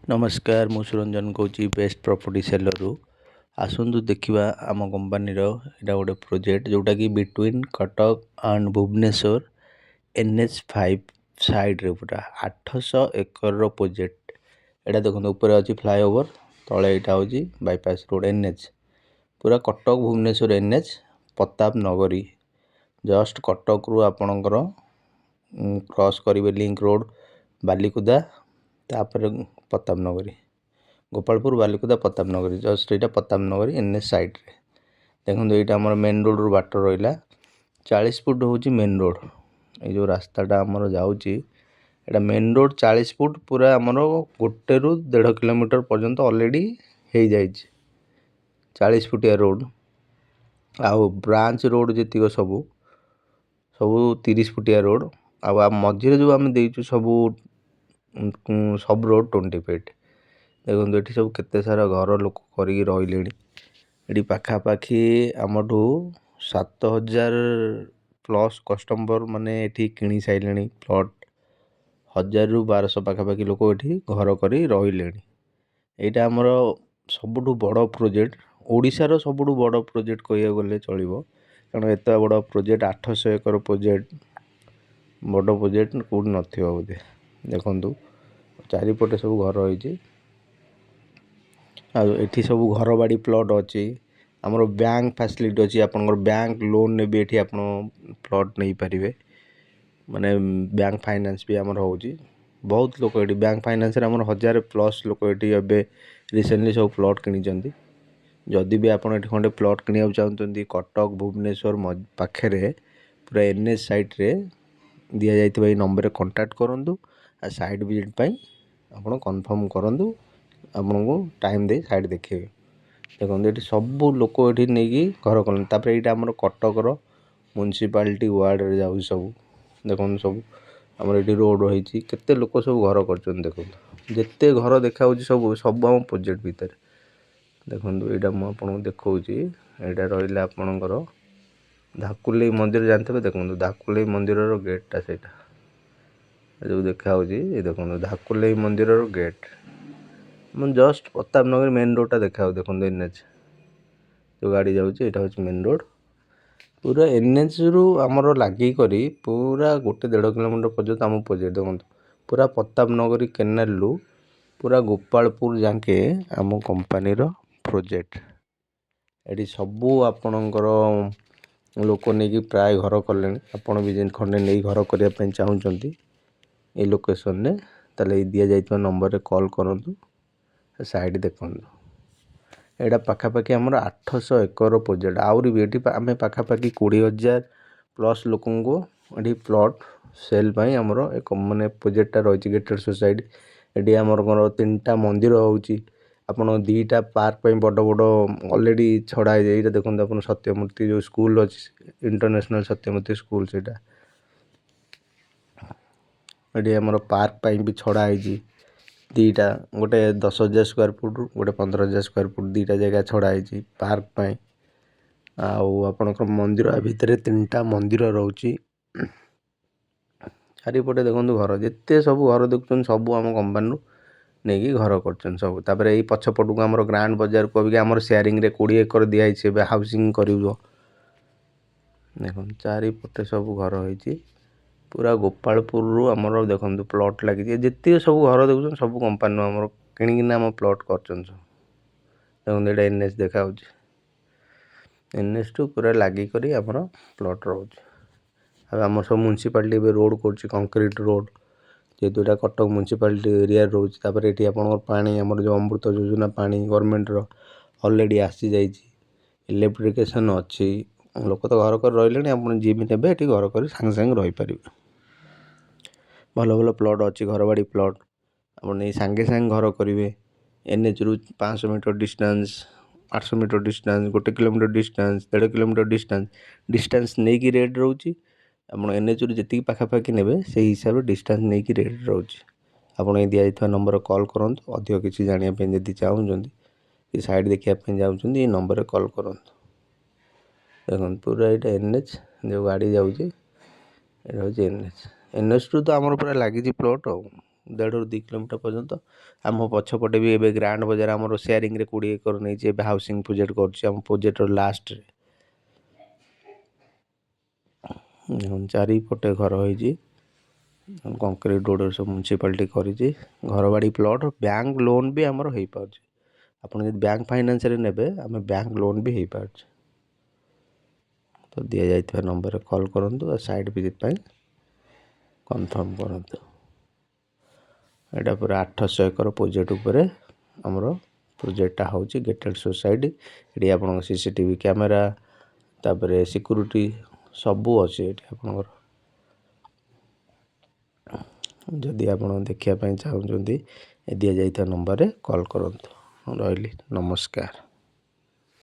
नमस्कार मु सुरंजन कौची बेस्ट प्रॉपर्टी सेलर आसतु देखा आम कंपानीर यहाँ गोटे प्रोजेक्ट जोटा कि between Cuttack and Bhubaneswar NH5 साइड्रे पूरा 800 एकर प्रोजेक्ट। यहाँ देखो ऊपर अच्छी फ्लाईओवर तले यहाँ हूँ बाईपास रोड NH पूरा कटक भुवनेश्वर NH प्रताप नगरी जस्ट कटक रु आपणकर क्रॉस करेंगे लिंक रोड बालिकुदा तापर प्रताप नगरी गोपालपुर बालिकुदा प्रताप नगरी जस्ट यहाँ प्रताप नगरी NH साइड्रे देखो यहाँ आम मेन रोड रू बाट रहा 40 फुट हूँ मेन रोड ये जो रास्ताटा आमर जाऊँगी मेन रोड 40 फुट पूरा आमर 1 ରୁ 1.5 किलोमीटर पर्यंत ऑलरेडी हो जाए 40 फुटिया रोड आउ ब्रांच रोड जी सबू 30 फुटिया रोड आ मझे जो आम देचु सब रोड 20 फीट देखो ये सब केते सारा घर लोक कर पाखापाखि आमठू 7000 प्लस कस्टमर माने ये किणी सारे प्लट 1000 ରୁ 1200 पाखापाखि लोक ये घर कर यहाँ आमर सबुठू बड़ प्रोजेक्ट ओडिशार सबुठू बड़ प्रोजेक्ट कह गले चलो कारण एत बड़ प्रोजेक्ट 800 एकर प्रोजेक्ट बड़ प्रोजेक्ट कौट न बोधे देखु चारिपटे सब घर होती एठी सब घर बाड़ी प्लट अच्छी आमर बैंक फैसिलिटी अच्छी आपंकर बैंक लोन ने भी ये आप प्लट नहीं पारे माने बैंक फाइनेंस भी आमर हो बहुत लोग ये बैंक फाइनेंस आमर 1000 प्लस लोक ये रिसेंटली सब प्लट किनी जदि भी आप खंडे प्लट किणा चाहते कटक भुवनेश्वर पाखे पूरा NH साइड्रे दि जाइए नंबर कांटेक्ट करूँ आ साइड विजिट आप कन्फर्म करूँ आपको टाइम दे साइड देखिए देखो ये सब लोक ये नहीं घर कले यहाँ आम कटकर म्यूनिसिपालिटी वार्ड रे जाऊँ सब देखो सब आम ये रोड रही केते लोक सब घर कर देखो जिते घर देखा सब सब आम प्रोजेक्ट भितर देखो यहाँ मुझे देखा यहाँ रहा आपणकर धाकुले मंदिर जानते देखो धाकुले मंदिर गेटा से जो देखा देखो धाकुले मंदिर गेट मैं जस्ट प्रताप नगर मेन रोडटा देखा देखो NH जो गाड़ी जाऊँ यहाँ हूँ मेन रोड पूरा NH रु आमर लगे पूरा 1.5 किलोमीटर पर्यंत आम प्रोजेक्ट देखो पूरा प्रताप नगरी केनाल रु पूरा गोपालपुर जाके आम कंपानीर प्रोजेक्ट ये सबू आपणकर लोक नहीं प्राय घर कले आपण भी जेन खंडे नहीं घर करने चाहते ये लोकेशन ने ताले दि जाइए नंबर रे कॉल करूँ साइड देखो यहाँ पाखापाखि आमर 800 एकर प्रोजेक्ट आउरी भी ये आम पाखापाखि 20,000 प्लस लोक ये प्लट सेल आमर एक माने प्रोजेक्टा रही गेटेड सोसाइटी ये आमर 3टा मंदिर होची आपन 2टा पार्क बड़ बड़ ऑलरेडी छड़ा है देखो आप सत्यमूर्ति जो स्कूल अच्छी इंटरनेशनल सत्यमूर्ति स्कूल से ये आमर पार्क भी छड़ा है 2टा गोटे 10,000 स्क्वायर फुट गोटे 15,000 स्क्वायर फुट 2टा जगह छड़ा है पार्क आपणकर मंदिर भितर 3टा मंदिर रोची चारिपटे देखो घर जिते सब घर देखुं सब आम कंपानी नहीं घर कर सब तापर यही पछपट को आम ग्रांड बाजार को भी आम सेयारिंग रे 20 एकर दिखाई हाउसिंग कर देखो चारिपटे सब घर होती पूरा गोपालपुर रु आमर देखो प्लट लगी जिते सब घर देखुं सब कंपानी आम किणिकिना आम प्लट कर देखो ये NH देखा NH टू पूरा लगी आमर प्लट रोच आम सब म्यूनिसिपालिटी रोड कर कंक्रीट रोड जेहेतु यहाँ कटक म्यूनिसिपालिटी एरिया रोच ये आप पानी आमर जो अमृत योजना पानी गवर्नमेंट ऑलरेडी आसी जाइए इलेक्ट्रिफिकेशन अच्छी लोक तो घर कर रही आप जी भी ने घर कर सांगे सांगे रहीपर भल भल प्लट अच्छी घर बाड़ी प्लट आप नहीं सांगे सांगे घर करेंगे NH रु 500 metre distance 800 metre distance 1 kilometre distance 1.5 kilometre distance नहीं कि रेट रोचे आप NH रु जी पाखापाखि ने से हिसाब से डिस्टेंस नहीं कि रेट रोचे आप दि जाइए नंबर कॉल करूँ अधिक किसी जानापी जब चाहूँगी कि साइड देखापी चाहूँगी ये नंबर कॉल करूँ देखो पूरा यहाँ NH जो गाड़ी जाऊँगी ये हूँ NH टू तो आमर पूरा लगी प्लट 1.5ରୁ 2 କିଲୋମିଟର ପର୍ଯ୍ୟନ୍ତ। ଆମ ପଛପଟେ ବି ଏବେ ଗ୍ରାଣ୍ଡ ବଜାର ଆମର ସେୟାରିଂରେ 20 ଏକର ନେଇଛି, ଏବେ ହାଉସିଂ ପ୍ରୋଜେକ୍ଟ କରୁଛି ଆମ ପ୍ରୋଜେକ୍ଟର ଲାଷ୍ଟରେ। ଚାରିପଟେ ଘର ହେଇଛି, କଂକ୍ରିଟ ରୋଡ଼ ସବୁ ମ୍ୟୁନିସିପାଲିଟି କରିଛି। ଘରବାଡ଼ି ପ୍ଲଟ୍ ବ୍ୟାଙ୍କ ଲୋନ୍ ବି ଆମର ହେଇପାରୁଛି। ଆପଣ ଯଦି ବ୍ୟାଙ୍କ ଫାଇନାନ୍ସରେ ନେବେ, ଆମେ ବ୍ୟାଙ୍କ ଲୋନ୍ ବି ହେଇପାରୁଛି। ତ ଦିଆଯାଇଥିବା ନମ୍ବରରେ କଲ୍ କରନ୍ତୁ ଆଉ ସାଇଟ୍ ଭିଜିଟ୍ ପାଇଁ କନଫର୍ମ କରନ୍ତୁ। ଏଇଟା ପୁରା 800 ଏକର ପ୍ରୋଜେକ୍ଟ ଉପରେ ଆମର ପ୍ରୋଜେକ୍ଟଟା ହେଉଛି ଗେଟେଡ଼ ସୋସାଇଟି। ଏଠି ଆପଣଙ୍କ CCTV କ୍ୟାମେରା, ତାପରେ ସିକ୍ୟୁରିଟି ସବୁ ଅଛି ଏଠି ଆପଣଙ୍କର। ଯଦି ଆପଣ ଦେଖିବା ପାଇଁ ଚାହୁଁଛନ୍ତି, ଦିଆଯାଇଥିବା ନମ୍ବରରେ କଲ୍ କରନ୍ତୁ। ରହିଲି, ନମସ୍କାର।